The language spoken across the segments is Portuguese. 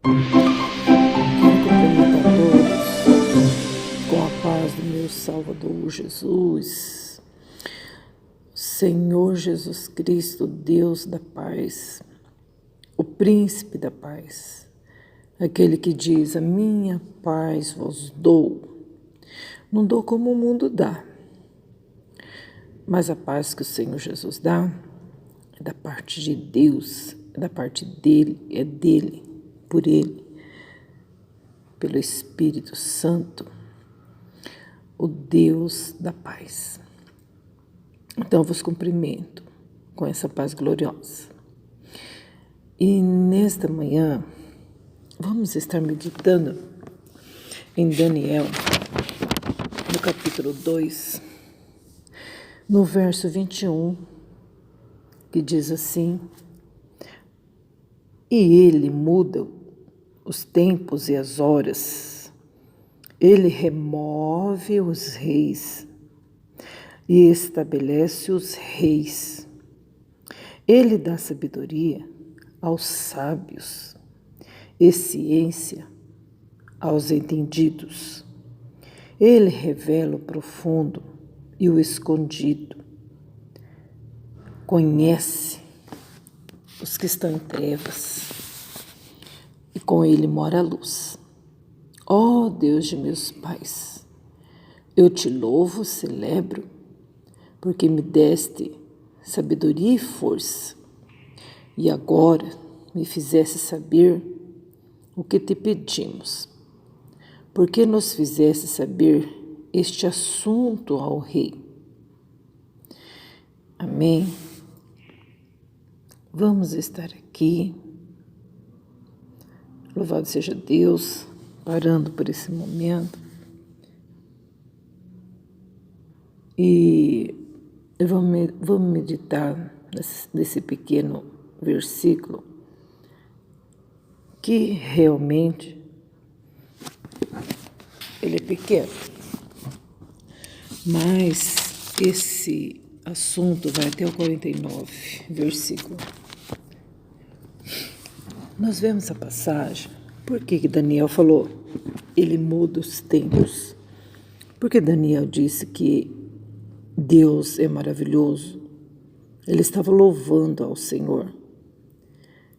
Quero cumprimentar todos com a paz do meu Salvador Jesus, Senhor Jesus Cristo, Deus da paz, o príncipe da paz, aquele que diz: a minha paz vos dou. Não dou como o mundo dá, mas a paz que o Senhor Jesus dá é da parte de Deus, é da parte dele, é dele, por ele, pelo Espírito Santo, o Deus da paz. Então eu vos cumprimento com essa paz gloriosa. E nesta manhã vamos estar meditando em Daniel, no capítulo 2, no verso 21, que diz assim: e ele muda os tempos e as horas, ele remove os reis e estabelece os reis. Ele dá sabedoria aos sábios e ciência aos entendidos. Ele revela o profundo e o escondido. Conhece os que estão em trevas e com ele mora a luz. Ó Deus de meus pais, eu te louvo, celebro, porque me deste sabedoria e força, e agora me fizeste saber o que te pedimos. Porque nos fizeste saber este assunto ao rei? Amém? Vamos estar aqui, louvado seja Deus, parando por esse momento, e vamos meditar nesse pequeno versículo, que realmente ele é pequeno, mas esse assunto vai até o 49, versículo. Nós vemos a passagem, por que Daniel falou, ele muda os tempos? Porque Daniel disse que Deus é maravilhoso. Ele estava louvando ao Senhor.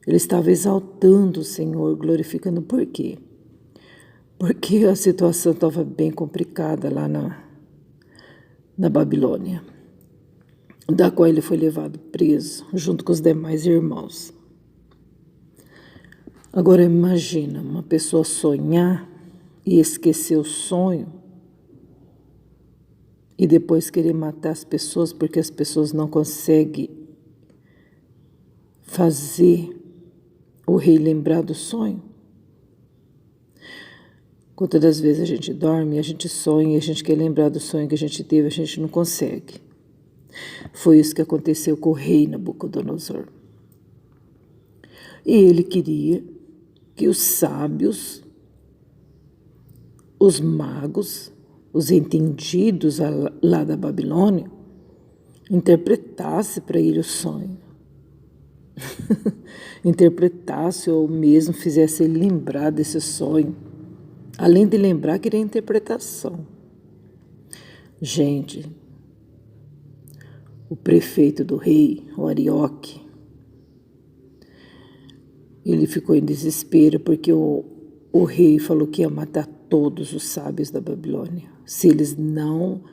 Ele estava exaltando o Senhor, glorificando. Por quê? Porque a situação estava bem complicada lá na Babilônia, da qual ele foi levado preso, junto com os demais irmãos. Agora imagina uma pessoa sonhar e esquecer o sonho e depois querer matar as pessoas porque as pessoas não conseguem fazer o rei lembrar do sonho. Quantas das vezes a gente dorme, a gente sonha e a gente quer lembrar do sonho que a gente teve, a gente não consegue. Foi isso que aconteceu com o rei Nabucodonosor. E ele queria que os sábios, os magos, os entendidos lá da Babilônia, interpretassem para ele o sonho. Interpretasse ou mesmo fizesse ele lembrar desse sonho. Além de lembrar, queria interpretação. Gente, o prefeito do rei, o Arioque, ele ficou em desespero porque o rei falou que ia matar todos os sábios da Babilônia, se eles não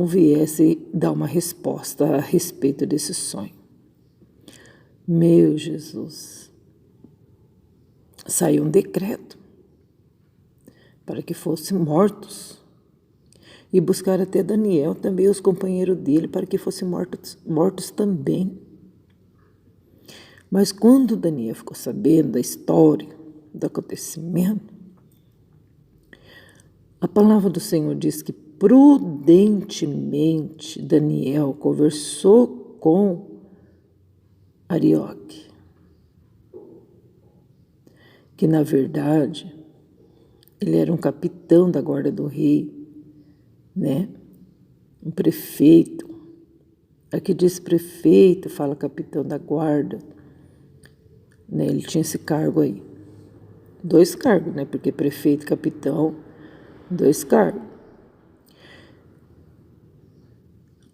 viessem dar uma resposta a respeito desse sonho. Meu Jesus, saiu um decreto para que fossem mortos e buscaram até Daniel, também os companheiros dele, para que fossem mortos também. Mas quando Daniel ficou sabendo da história, do acontecimento, a palavra do Senhor diz que prudentemente Daniel conversou com Arioque, que na verdade ele era um capitão da guarda do rei, né? Um prefeito. Aqui diz prefeito, fala capitão da guarda. né? Ele tinha esse cargo aí. 2 cargos, né? Porque prefeito e capitão, 2 cargos.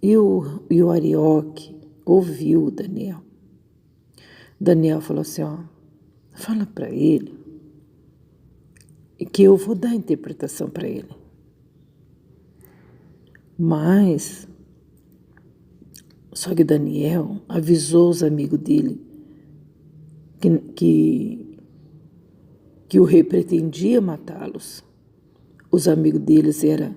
E o Arioque ouviu o Daniel. Daniel falou assim, ó, fala para ele que eu vou dar a interpretação para ele. Mas, só que Daniel avisou os amigos dele que o rei pretendia matá-los. Os amigos deles eram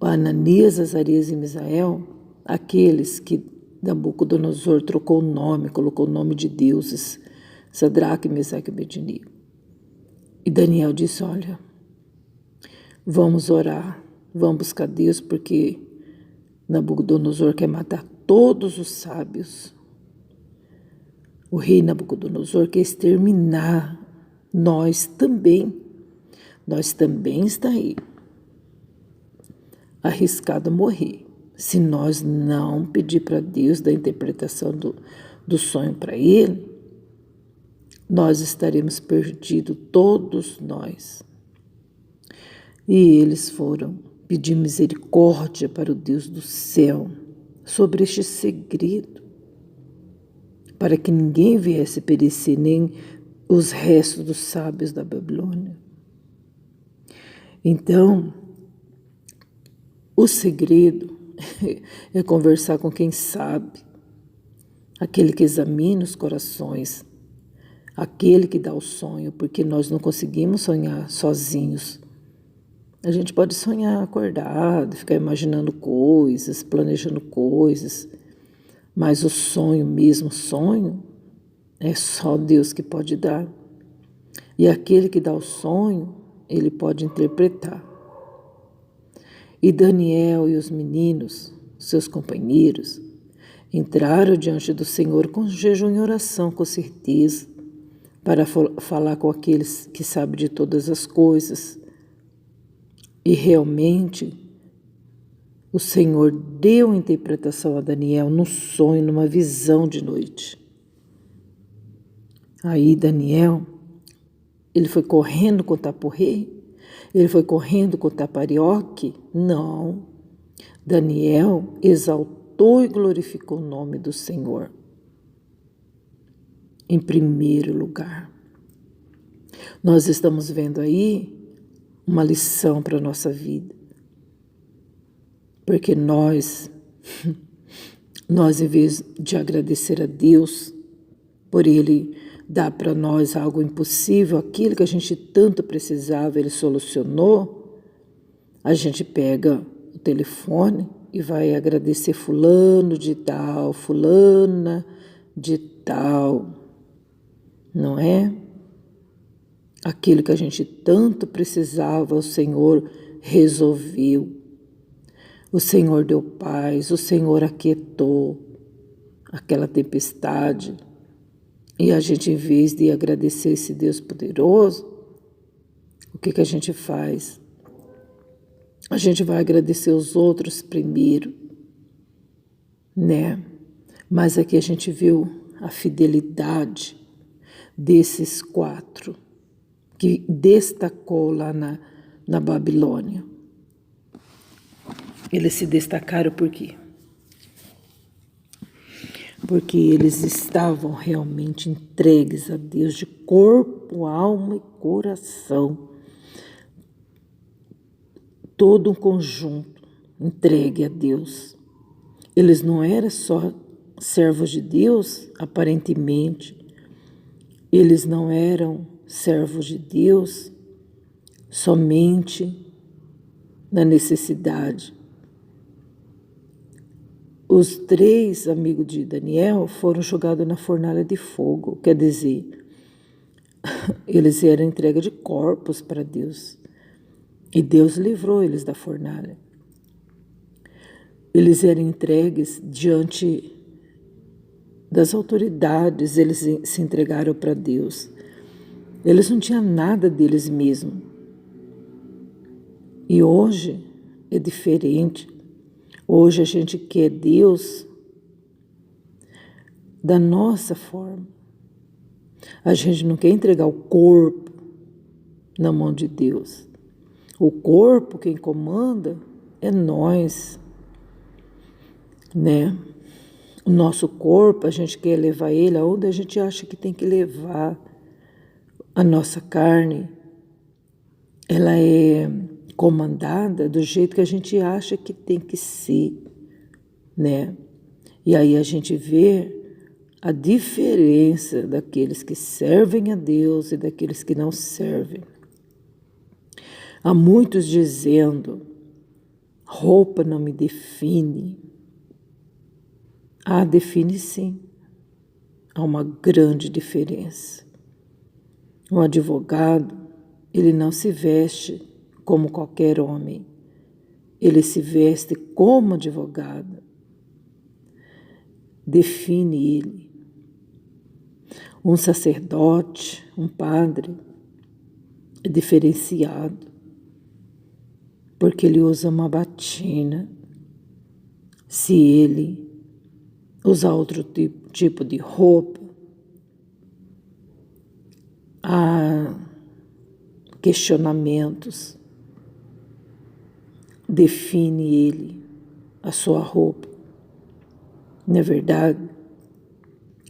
Ananias, Azarias e Misael, aqueles que Nabucodonosor trocou o nome, colocou o nome de deuses, Sadraque, Mesaque e Abednego. E Daniel disse, olha, vamos orar, vamos buscar Deus, porque Nabucodonosor quer matar todos os sábios. O rei Nabucodonosor quer exterminar nós também. Nós também está aí, arriscado a morrer. Se nós não pedir para Deus da interpretação do sonho para ele, nós estaremos perdidos, todos nós. E eles foram pedir misericórdia para o Deus do céu sobre este segredo, para que ninguém viesse perecer, nem os restos dos sábios da Babilônia. Então, o segredo é conversar com quem sabe, aquele que examina os corações, aquele que dá o sonho, porque nós não conseguimos sonhar sozinhos. A gente pode sonhar acordado, ficar imaginando coisas, planejando coisas, mas o sonho mesmo, sonho, é só Deus que pode dar. E aquele que dá o sonho, ele pode interpretar. E Daniel e os meninos, seus companheiros, entraram diante do Senhor com jejum e oração, com certeza, para falar com aqueles que sabem de todas as coisas. E realmente, o Senhor deu interpretação a Daniel num sonho, numa visão de noite. Aí Daniel, ele foi correndo contar para o rei? Ele foi correndo contar para Arioque? Não. Daniel exaltou e glorificou o nome do Senhor. Em primeiro lugar. Nós estamos vendo aí uma lição para a nossa vida. Porque nós, em vez de agradecer a Deus por Ele dar para nós algo impossível, aquilo que a gente tanto precisava, Ele solucionou, a gente pega o telefone e vai agradecer fulano de tal, fulana de tal, não é? Aquilo que a gente tanto precisava, o Senhor resolveu. O Senhor deu paz, o Senhor aquietou aquela tempestade. E a gente, em vez de agradecer esse Deus poderoso, o que a gente faz? A gente vai agradecer os outros primeiro, né? Mas aqui a gente viu a fidelidade desses 4, que destacou lá na Babilônia. Eles se destacaram por quê? Porque eles estavam realmente entregues a Deus de corpo, alma e coração. Todo um conjunto entregue a Deus. Eles não eram só servos de Deus, aparentemente. Eles não eram servos de Deus somente na necessidade. Os 3 amigos de Daniel foram jogados na fornalha de fogo, quer dizer, eles eram entrega de corpos para Deus. E Deus livrou eles da fornalha. Eles eram entregues diante das autoridades, eles se entregaram para Deus. Eles não tinham nada deles mesmos. E hoje é diferente. Hoje a gente quer Deus da nossa forma. A gente não quer entregar o corpo na mão de Deus. O corpo, quem comanda, é nós, né? O nosso corpo, a gente quer levar ele aonde a gente acha que tem que levar. A nossa carne, ela é comandada do jeito que a gente acha que tem que ser, né? E aí a gente vê a diferença daqueles que servem a Deus e daqueles que não servem. Há muitos dizendo, roupa não me define. Ah, define sim. Há uma grande diferença. Um advogado, ele não se veste como qualquer homem. Ele se veste como advogado. Define ele. Um sacerdote, um padre, é diferenciado, porque ele usa uma batina. Se ele usar outro tipo de roupa, há questionamentos. Define ele, a sua roupa. Não é verdade?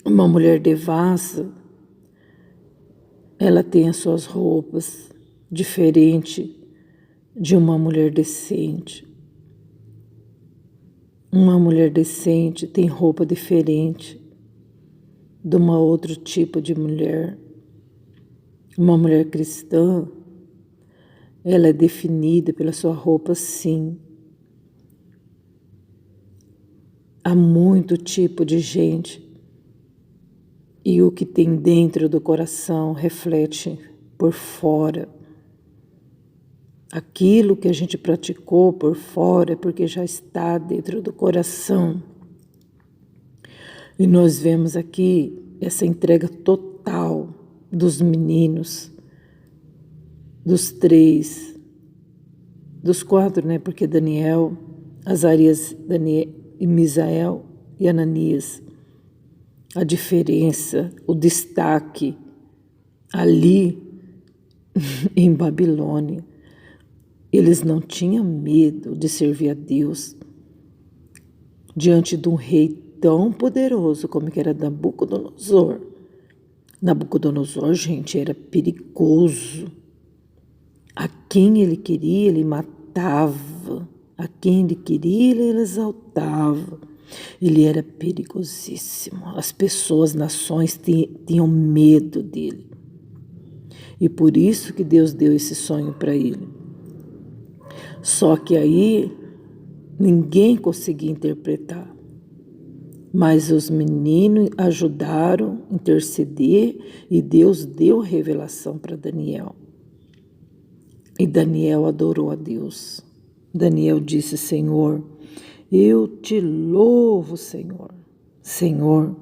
Uma mulher devassa, ela tem as suas roupas diferente de uma mulher decente. Uma mulher decente tem roupa diferente de uma outro tipo de mulher. Uma mulher cristã, ela é definida pela sua roupa, sim. Há muito tipo de gente e o que tem dentro do coração reflete por fora. Aquilo que a gente praticou por fora é porque já está dentro do coração. E nós vemos aqui essa entrega total dos meninos, dos 3, dos 4, né? Porque Daniel, Azarias, e Misael e Ananias, a diferença, o destaque ali em Babilônia. Eles não tinham medo de servir a Deus diante de um rei tão poderoso como que era Nabucodonosor. Nabucodonosor, gente, era perigoso. A quem ele queria, ele matava. A quem ele queria, ele exaltava. Ele era perigosíssimo. As pessoas, nações tinham medo dele. E por isso que Deus deu esse sonho para ele. Só que aí ninguém conseguia interpretar. Mas os meninos ajudaram a interceder e Deus deu revelação para Daniel. E Daniel adorou a Deus. Daniel disse, Senhor, eu te louvo, Senhor. Senhor,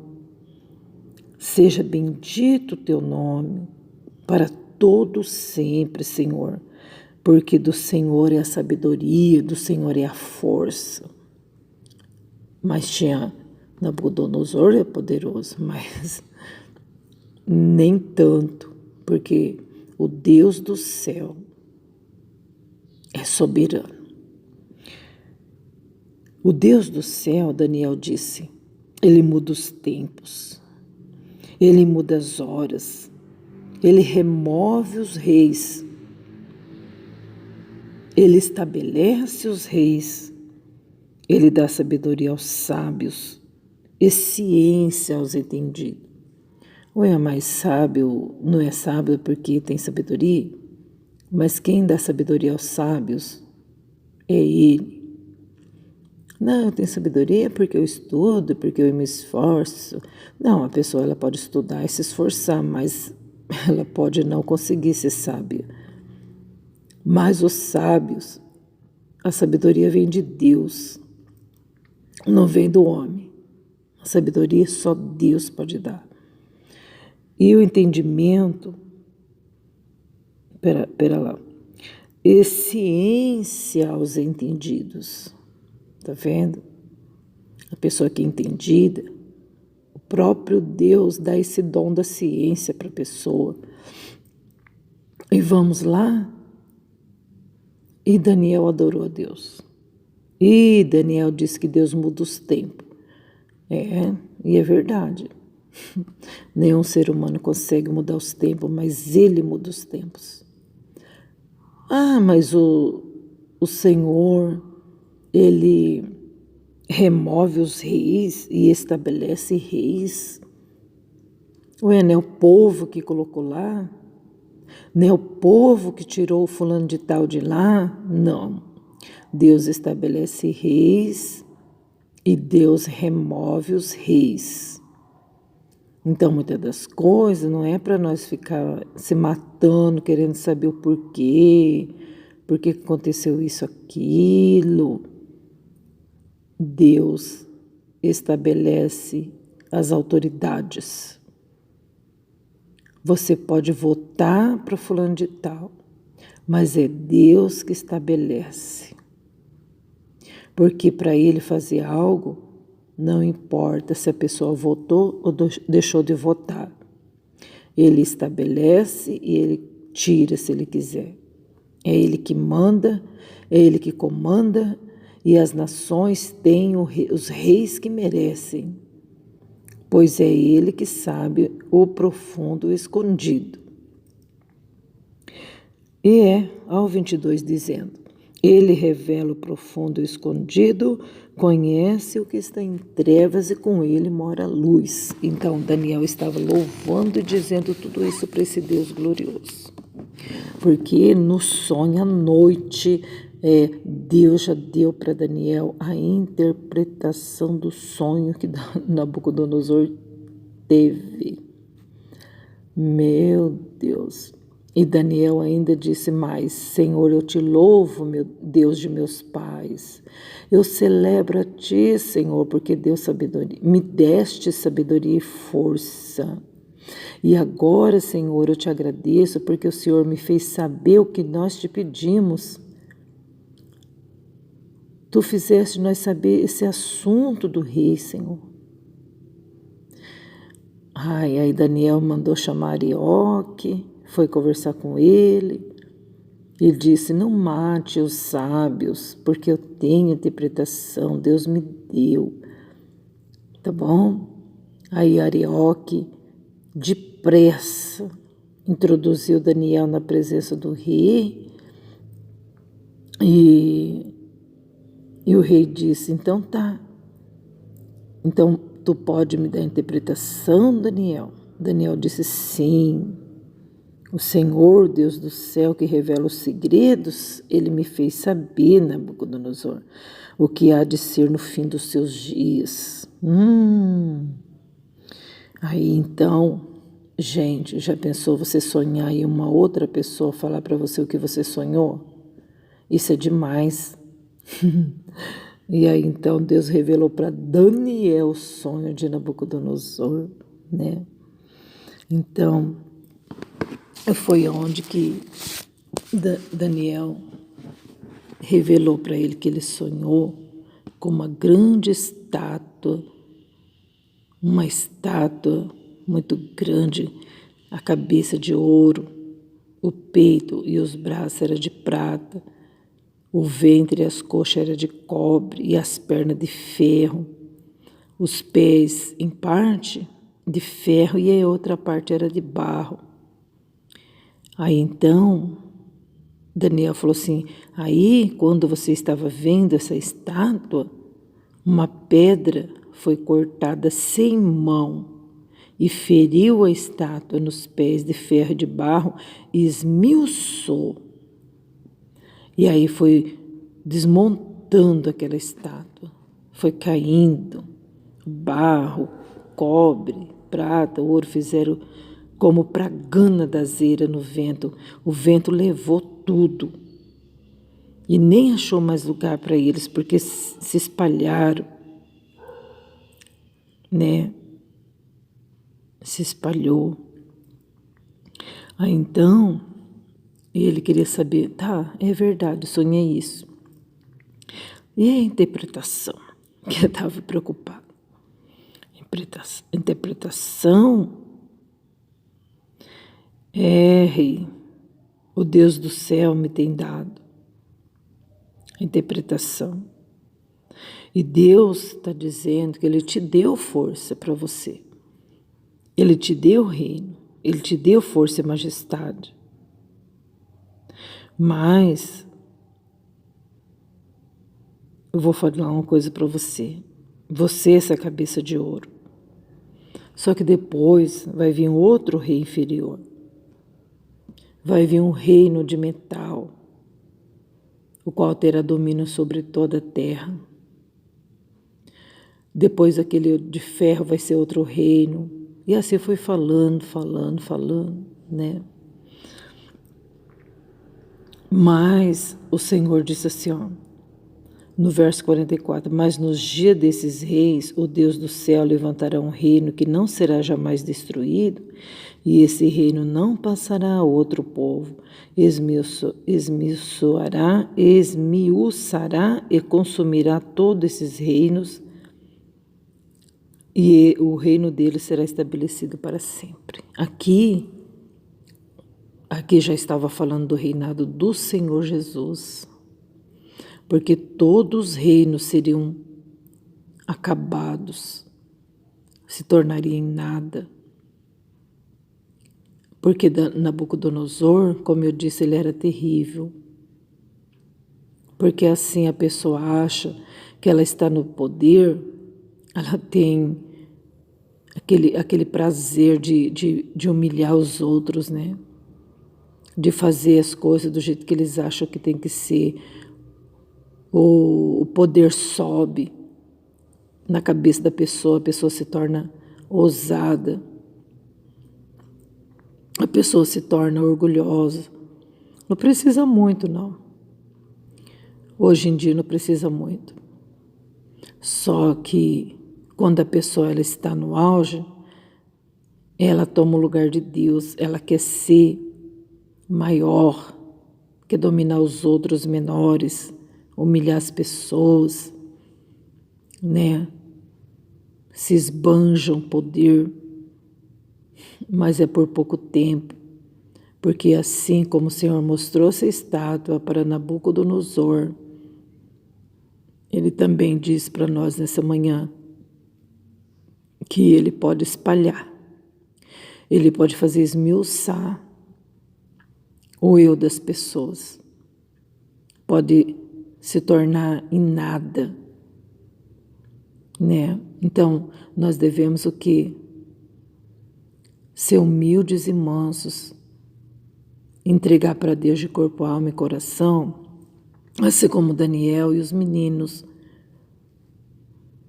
seja bendito o teu nome para todo sempre, Senhor. Porque do Senhor é a sabedoria, do Senhor é a força. Mas tinha Nabucodonosor é poderoso, mas nem tanto, porque o Deus do céu é soberano. O Deus do céu, Daniel disse, ele muda os tempos, ele muda as horas, ele remove os reis, ele estabelece os reis, ele dá sabedoria aos sábios e ciência aos entendidos. Ou é mais sábio, não é sábio porque tem sabedoria, mas quem dá sabedoria aos sábios é ele. Não, eu tenho sabedoria porque eu estudo, porque eu me esforço. Não, a pessoa ela pode estudar e se esforçar, mas ela pode não conseguir ser sábia. Mas os sábios, a sabedoria vem de Deus, não vem do homem. A sabedoria só Deus pode dar. E o entendimento, pera lá, e ciência aos entendidos. Tá vendo? A pessoa que é entendida, próprio Deus dá esse dom da ciência para a pessoa. E vamos lá. E Daniel adorou a Deus. E Daniel disse que Deus muda os tempos. E é verdade. Nenhum ser humano consegue mudar os tempos, mas Ele muda os tempos. Mas o Senhor, Ele remove os reis e estabelece reis. Não é o povo que colocou lá? Não é o povo que tirou o fulano de tal de lá? Não. Deus estabelece reis e Deus remove os reis. Então, muitas das coisas não é para nós ficar se matando, querendo saber o porquê, por que aconteceu isso, aquilo. Deus estabelece as autoridades. Você pode votar para fulano de tal, mas é Deus que estabelece. Porque para Ele fazer algo, não importa se a pessoa votou ou deixou de votar. Ele estabelece e Ele tira se Ele quiser. É Ele que manda, é Ele que comanda, e as nações têm os reis que merecem, pois é Ele que sabe o profundo escondido. E ao 22 dizendo, Ele revela o profundo escondido, conhece o que está em trevas e com Ele mora a luz. Então Daniel estava louvando e dizendo tudo isso para esse Deus glorioso. Porque no sonho à noite, Deus já deu para Daniel a interpretação do sonho que Nabucodonosor teve. Meu Deus! E Daniel ainda disse mais, Senhor, eu te louvo, meu Deus de meus pais. Eu celebro a ti, Senhor, porque Deus sabedoria, me deste sabedoria e força. E agora, Senhor, eu te agradeço porque o Senhor me fez saber o que nós te pedimos. Tu fizeste nós saber esse assunto do rei, Senhor. Aí Daniel mandou chamar Arioque, foi conversar com ele e disse, não mate os sábios, porque eu tenho interpretação, Deus me deu. Tá bom? Aí Arioque, depressa, introduziu Daniel na presença do rei e o rei disse, então tá, então tu pode me dar a interpretação, Daniel? Daniel disse, sim, o Senhor, Deus do céu, que revela os segredos, Ele me fez saber, Nabucodonosor, o que há de ser no fim dos seus dias. Aí então, gente, já pensou você sonhar e uma outra pessoa falar para você o que você sonhou? Isso é demais. E aí então Deus revelou para Daniel o sonho de Nabucodonosor, né? Então, foi onde que Daniel revelou para ele que ele sonhou com uma grande estátua, uma estátua muito grande, a cabeça de ouro, o peito e os braços eram de prata, o ventre e as coxas eram de cobre e as pernas de ferro, os pés em parte de ferro e a outra parte era de barro. Aí então, Daniel falou assim, aí quando você estava vendo essa estátua, uma pedra foi cortada sem mão e feriu a estátua nos pés de ferro e de barro e esmiuçou. E aí foi desmontando aquela estátua, foi caindo, barro, cobre, prata, ouro fizeram como pragana da azeira no vento. O vento levou tudo e nem achou mais lugar para eles, porque se espalharam, né? Se espalhou. Aí então, ele queria saber, tá, é verdade, sonhei isso. E a interpretação, que eu estava preocupada. Interpretação Rei, o Deus do céu me tem dado a interpretação. E Deus está dizendo que Ele te deu força para você. Ele te deu reino, Ele te deu força e majestade. Mas eu vou falar uma coisa para você. Você é essa cabeça de ouro. Só que depois vai vir um outro rei inferior. Vai vir um reino de metal, o qual terá domínio sobre toda a terra. Depois aquele de ferro vai ser outro reino. E assim foi falando, né? Mas o Senhor disse assim, ó, no verso 44, mas nos dias desses reis, o Deus do céu levantará um reino que não será jamais destruído, e esse reino não passará a outro povo, esmiuçará e consumirá todos esses reinos, e o reino dele será estabelecido para sempre. Aqui já estava falando do reinado do Senhor Jesus, porque todos os reinos seriam acabados, se tornariam em nada. Porque Nabucodonosor, como eu disse, ele era terrível. Porque assim a pessoa acha que ela está no poder, ela tem aquele prazer de humilhar os outros, né? De fazer as coisas do jeito que eles acham que tem que ser. O poder sobe na cabeça da pessoa, a pessoa se torna ousada, a pessoa se torna orgulhosa. Não precisa muito, não. Hoje em dia não precisa muito. Só que quando a pessoa ela está no auge, ela toma o lugar de Deus, ela quer ser maior, quer dominar os outros menores, humilhar as pessoas, né? Se esbanjam poder, mas é por pouco tempo, porque assim como o Senhor mostrou essa estátua para Nabucodonosor, Ele também diz para nós nessa manhã que Ele pode espalhar, Ele pode fazer esmiuçar o eu das pessoas, pode se tornar em nada, né? Então, nós devemos o quê? Ser humildes e mansos, entregar para Deus de corpo, alma e coração, assim como Daniel e os meninos.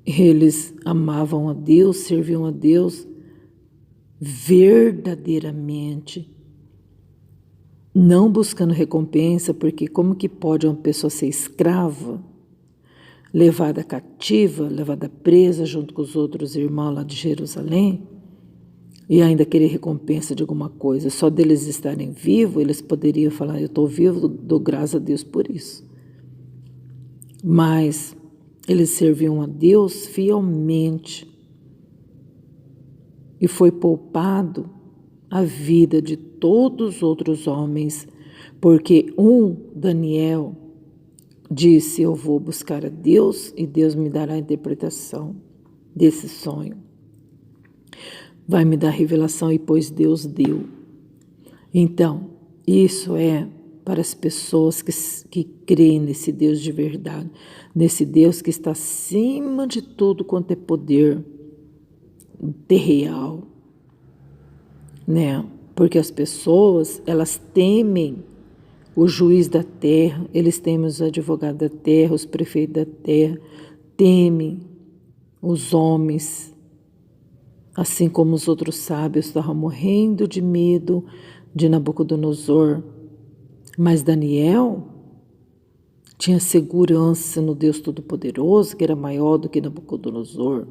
Eles amavam a Deus, serviam a Deus verdadeiramente, não buscando recompensa, porque como que pode uma pessoa ser escrava, levada cativa, levada presa junto com os outros irmãos lá de Jerusalém, e ainda querer recompensa de alguma coisa? Só deles estarem vivos, eles poderiam falar, eu estou vivo, dou graças a Deus por isso. Mas eles serviam a Deus fielmente, e foi poupado a vida de todos os outros homens, porque Daniel, disse, eu vou buscar a Deus e Deus me dará a interpretação desse sonho. Vai me dar revelação e pois Deus deu. Então, isso é para as pessoas que creem nesse Deus de verdade, nesse Deus que está acima de tudo quanto é poder real, né? Porque as pessoas, elas temem o juiz da terra, eles temem os advogados da terra, os prefeitos da terra, temem os homens, assim como os outros sábios estavam morrendo de medo de Nabucodonosor. Mas Daniel tinha segurança no Deus Todo-Poderoso, que era maior do que Nabucodonosor.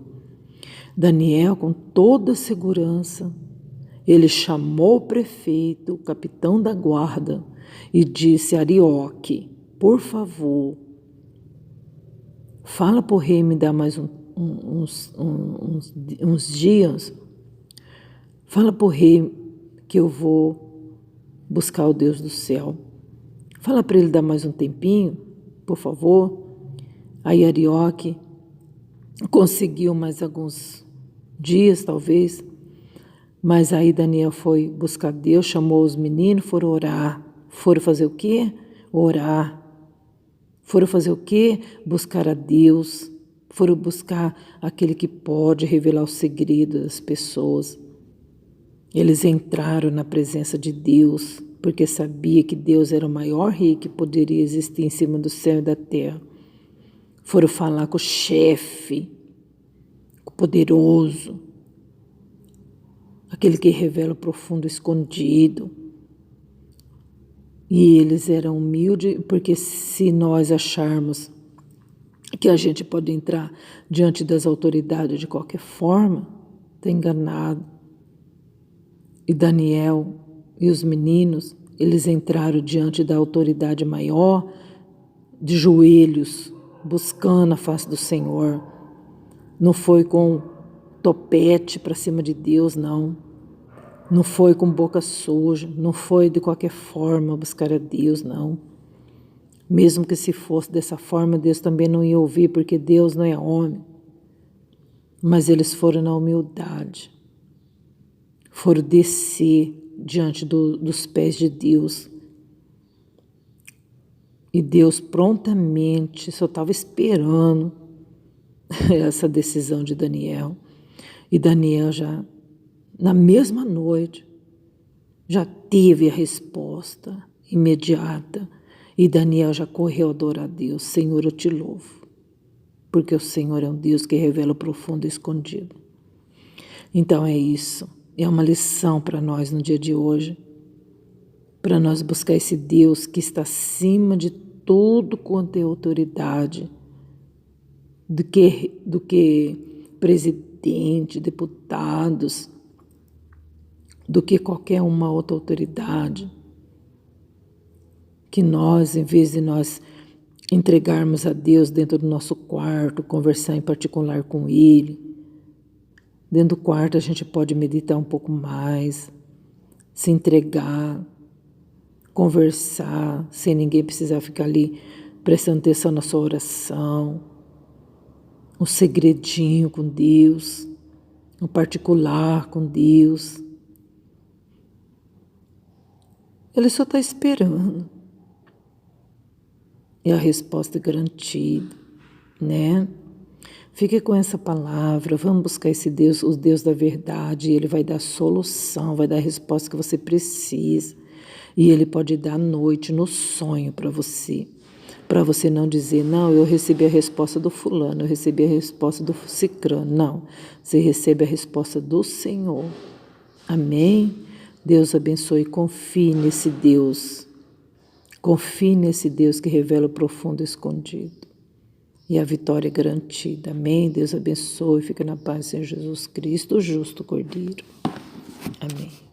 Daniel, com toda segurança, ele chamou o prefeito, o capitão da guarda, e disse, Arioque, por favor, fala para o rei me dar mais um uns dias, fala para o rei que eu vou buscar o Deus do céu. Fala para ele dar mais um tempinho, por favor. Aí Arioque conseguiu mais alguns dias, talvez. Mas aí Daniel foi buscar Deus, chamou os meninos, foram orar. Foram fazer o quê? Orar. Foram fazer o quê? Buscar a Deus. Foram buscar aquele que pode revelar o segredo das pessoas. Eles entraram na presença de Deus, porque sabia que Deus era o maior rei que poderia existir em cima do céu e da terra. Foram falar com o chefe, com o poderoso, aquele que revela o profundo escondido. E eles eram humildes, porque se nós acharmos que a gente pode entrar diante das autoridades de qualquer forma, está enganado. E Daniel e os meninos, eles entraram diante da autoridade maior, de joelhos, buscando a face do Senhor. Não foi com topete para cima de Deus, não. Não foi com boca suja, não foi de qualquer forma buscar a Deus, não. Mesmo que se fosse dessa forma, Deus também não ia ouvir, porque Deus não é homem. Mas eles foram na humildade, foram descer diante dos pés de Deus. E Deus prontamente só estava esperando essa decisão de Daniel. E Daniel já, na mesma noite, já teve a resposta imediata. E Daniel já correu a adorar a Deus. Senhor, eu te louvo, porque o Senhor é um Deus que revela o profundo e escondido. Então é isso. É uma lição para nós no dia de hoje, para nós buscar esse Deus que está acima de tudo quanto é autoridade, do que presidente, deputados, do que qualquer uma outra autoridade. Que nós, em vez de nós entregarmos a Deus dentro do nosso quarto, conversar em particular com Ele, dentro do quarto a gente pode meditar um pouco mais, se entregar, conversar, sem ninguém precisar ficar ali prestando atenção na sua oração, um segredinho com Deus, um particular com Deus. Ele só está esperando. E a resposta é garantida, né? Fique com essa palavra, vamos buscar esse Deus, o Deus da verdade. Ele vai dar solução, vai dar a resposta que você precisa. E Ele pode dar à noite, no sonho para você não dizer, não, eu recebi a resposta do fulano, eu recebi a resposta do cicrano. Não, você recebe a resposta do Senhor. Amém? Deus abençoe, confie nesse Deus. Confie nesse Deus que revela o profundo escondido. E a vitória é garantida. Amém? Deus abençoe. Fica na paz, Senhor Jesus Cristo, o justo Cordeiro. Amém.